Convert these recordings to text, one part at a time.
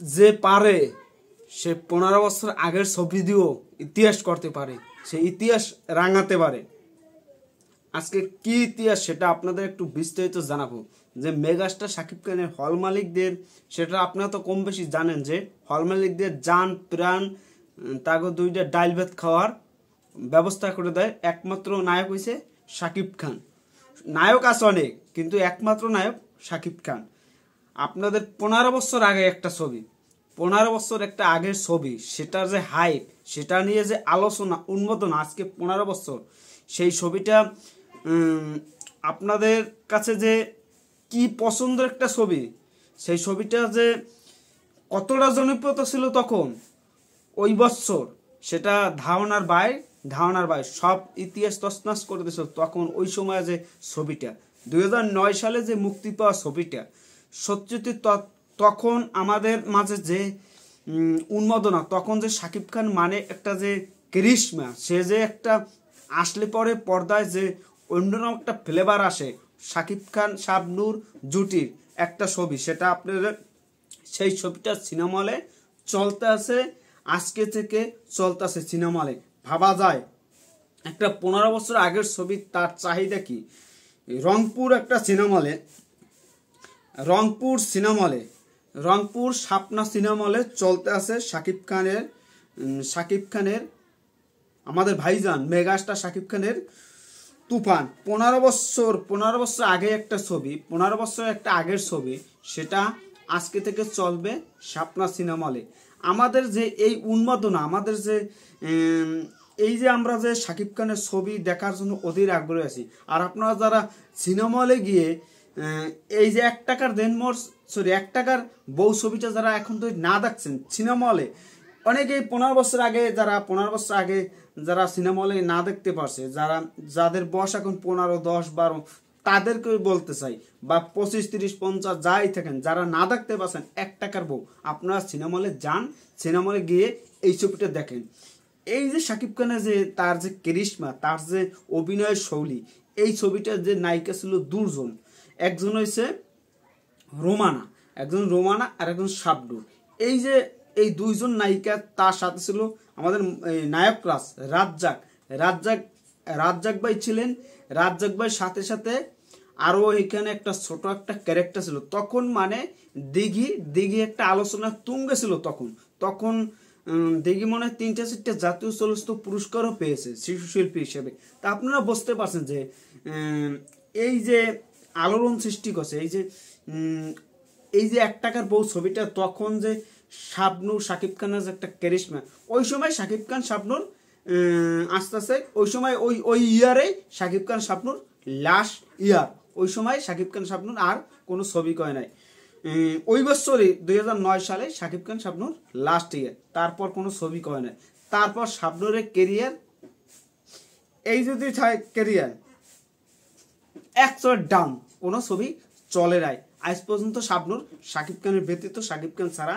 যে পারে সে 15 বছর আগের ছবি দিয়েও ইতিহাস করতে পারে, সে ইতিহাস রাঙাতে পারে। আজকে কি ইতিহাস সেটা আপনাদের একটু বিস্তারিত জানাবো। যে মেগাস্টার শাকিব খানের হল মালিকদের, সেটা আপনারা তো কম বেশি জানেন যে হল মালিকদের জান প্রাণ তাকে দুইটা ডাইল ভাত খাওয়ার ব্যবস্থা করে দেয় একমাত্র নায়ক হয়েছে শাকিব খান। নায়ক আছে অনেক, কিন্তু একমাত্র নায়ক শাকিব খান। আপনাদের 15 বছর আগে একটা ছবি, 15 বছর একটা আগের ছবি, সেটার যে হাইপ, সেটা নিয়ে যে আলোচনা উন্মোদনা আজকে 15 বছর, সেই ছবিটা আপনাদের কাছে যে কি পছন্দের একটা ছবি, সেই ছবিটা যে কতটা জনপ্রিয়তা ছিল তখন ওই বছর, সেটা ধারণার বাইরে সব ইতিহাস তছনছ করে দিয়েছিল তখন ওই সময় যে ছবিটা। 2009 সালে যে মুক্তি পাওয়া ছবিটা, সত্যি তখন আমাদের মাঝে যে উন্মাদনা, তখন যে শাকিব খান মানে একটা যে করিশ্মা, সে যে একটা আসলে পরে পর্দায় যে অন্যরকম একটা ফ্লেভার আসে, শাকিব খান শাবনূর জুটির একটা ছবি, সেটা আপনাদের সেই ছবিটা সিনেমা হলে চলতে আছে, আজকে থেকে চলতে আছে সিনেমা হলে। ভাবা যায় একটা 15 বছর আগের ছবি, তার চাহিদা কি। রংপুর একটা সিনেমা হলে, রংপুর সাপনা সিনেমা হলে চলতে আছে শাকিব খানের আমাদের ভাইজান মেগাস্টার শাকিব খানের তুফান। 15 বছর আগে একটা ছবি, 15 বছর একটা আগের ছবি, সেটা আজকে থেকে চলবে সাপনা সিনেমা হলে। আমাদের যে এই উন্মাদনা, আমাদের যে এই যে আমরা যে শাকিব খানের ছবি দেখার জন্য অধীর আগ্রহী আছি। আর আপনারা যারা সিনেমা হলে গিয়ে এই যে 1 টাকার এক টাকার বউ ছবিটা যারা এখন তো না দেখছেন সিনেমা হলে, অনেকেই 15 বছর আগে যারা সিনেমা হলে না দেখতে পারছে, যাদের বয়স এখন 15, 10, 12, তাদেরকে বলতে চাই, বা 25, 30, 50 যাই থাকেন, যারা না দেখতে পাচ্ছেন 1 টাকার বউ, আপনারা সিনেমা হলে যান, সিনেমা হলে গিয়ে এই ছবিটা দেখেন। এই যে শাকিব খানের যে তার যে করিশ্মা, তার যে অভিনয়ের শৈলী, এই ছবিটার যে নায়িকা ছিল দুজন, একজন হয়েছে রোমানা আর একজন শাবনূর। এই যে এই দুইজন নায়িকা, তার সাথে ছিল আমাদের নায়ক রাজ্জাক ভাই ছিলেন। রাজ্জাক ভাই সাথে সাথে আরো এখানে একটা ছোট একটা ক্যারেক্টার ছিল। তখন মানে দিঘি একটা আলোচনা তুঙ্গে ছিল তখন দিঘি মনে হয় 3-4টা জাতীয় চলচ্চিত্র পুরস্কারও পেয়েছে শিশু শিল্পী হিসেবে। তা আপনারা বুঝতে পারছেন যে এই যে আলোড়ন সৃষ্টি করছে, এই যে 1 টাকার বউ ছবিটা, তখন যে শাবনূর শাকিব খানের যে একটা ক্যারিশমা, ওই সময় শাকিব খান শাবনূর আস্তে আস্তে ওই সময় ওই ইয়ারে শাকিব খান শাবনূর লাস্ট ইয়ার, ওই সময় শাকিব খান শাবনূর আর কোনো ছবি করে নাই। ওই বছরই 2009 সালে শাকিব খান শাবনূর লাস্ট ইয়ার, তারপর কোনো ছবি করে নাই। তারপর শাবনূরের কেরিয়ার, এই যদি কেরিয়ার 100 ডাউন, কোনো ছবি চলে নাই আজ পর্যন্ত। শাকিব খানের ব্যতীত, শাকিব খান ছাড়া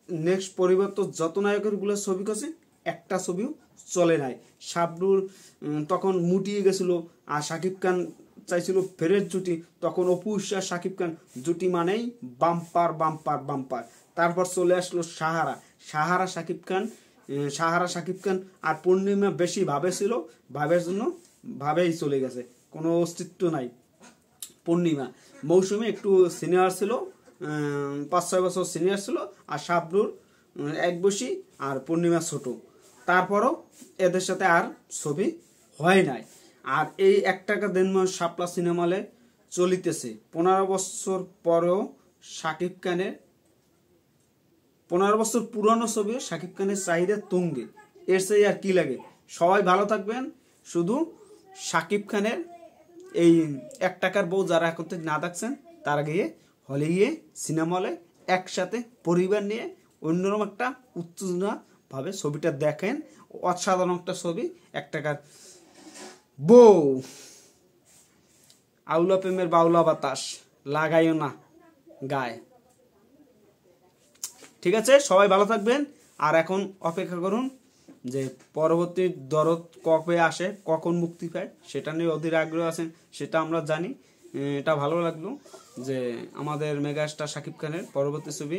নেক্সট পরিবর্তন যত নায়কের গুলো ছবি করছে, একটা ছবিও চলে নাই। শাবনূর তখন মুটিয়ে গেছিল, আর শাকিব খান চাইছিল ফেরের জুটি, তখন অপু বিশ্বাস শাকিব খান জুটি মানেই বাম্পার। তারপর চলে আসলো সাহারা শাকিব খান আর পূর্ণিমা বেশি ভাবেছিল, ভাবের জন্য ভাবেই চলে গেছে, কোনো অস্তিত্ব নাই। পূর্ণিমা মৌসুমী একটু সিনিয়র ছিল, 5-6 বছর সিনিয়র ছিল, আর শাবনূর 1 বছর, আর পূর্ণিমা ছোট। তারপরও এদের সাথে আর ছবি হয় নাই। আর এই 1 টাকা দেনময় শাপলা সিনেমা হলে চলিতেছে 15 বছর পরেও শাকিব খানের, 15 বছর পুরানো ছবি শাকিব খানের চাহিদা তুঙ্গে। এর চেয়ে আর কি লাগে। সবাই ভালো থাকবেন। শুধু শাকিব খানের এই 1 টাকার বউ যারা এখন না দেখছেন, তারা গিয়ে হলে গিয়ে সিনেমা হলে একসাথে পরিবার নিয়ে অন্যরকম একটা উত্তেজনা ভাবে ছবিটা দেখেন। অসাধারণ একটা ছবি 1 টাকার বউ। আউলা প্রেমের বাউলা বাতাস লাগাইও না গায়ে। ঠিক আছে, সবাই ভালো থাকবেন। আর এখন অপেক্ষা করুন যে পরবর্তী দরদ কবে আসে, কখন মুক্তি পায়, সেটা নিয়ে অধীর আগ্রহ আছেন, সেটা আমরা জানি। এটা ভালো লাগলো যে আমাদের মেগাস্টার শাকিব খানের পরবর্তী ছবি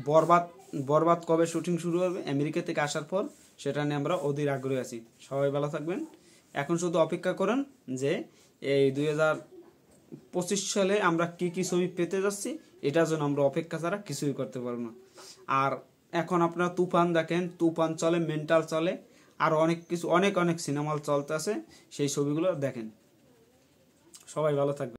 বরবাদ বরবাদ কবে শুটিং শুরু হবে আমেরিকা থেকে আসার পর, সেটা নিয়ে আমরা অধীর আগ্রহী আছি। সবাই ভালো থাকবেন। এখন শুধু অপেক্ষা করেন যে এই 2025 সালে আমরা কি কি ছবি পেতে যাচ্ছি, এটার জন্য আমরা অপেক্ষা ছাড়া কিছুই করতে পারবো না। আর এখন আপনারা তুফান দেখেন, তুফান চলে, মেন্টাল চলে, আর অনেক কিছু অনেক সিনেমা চলতে আছে, সেই ছবিগুলো দেখেন। সবাই ভালো থাকবেন।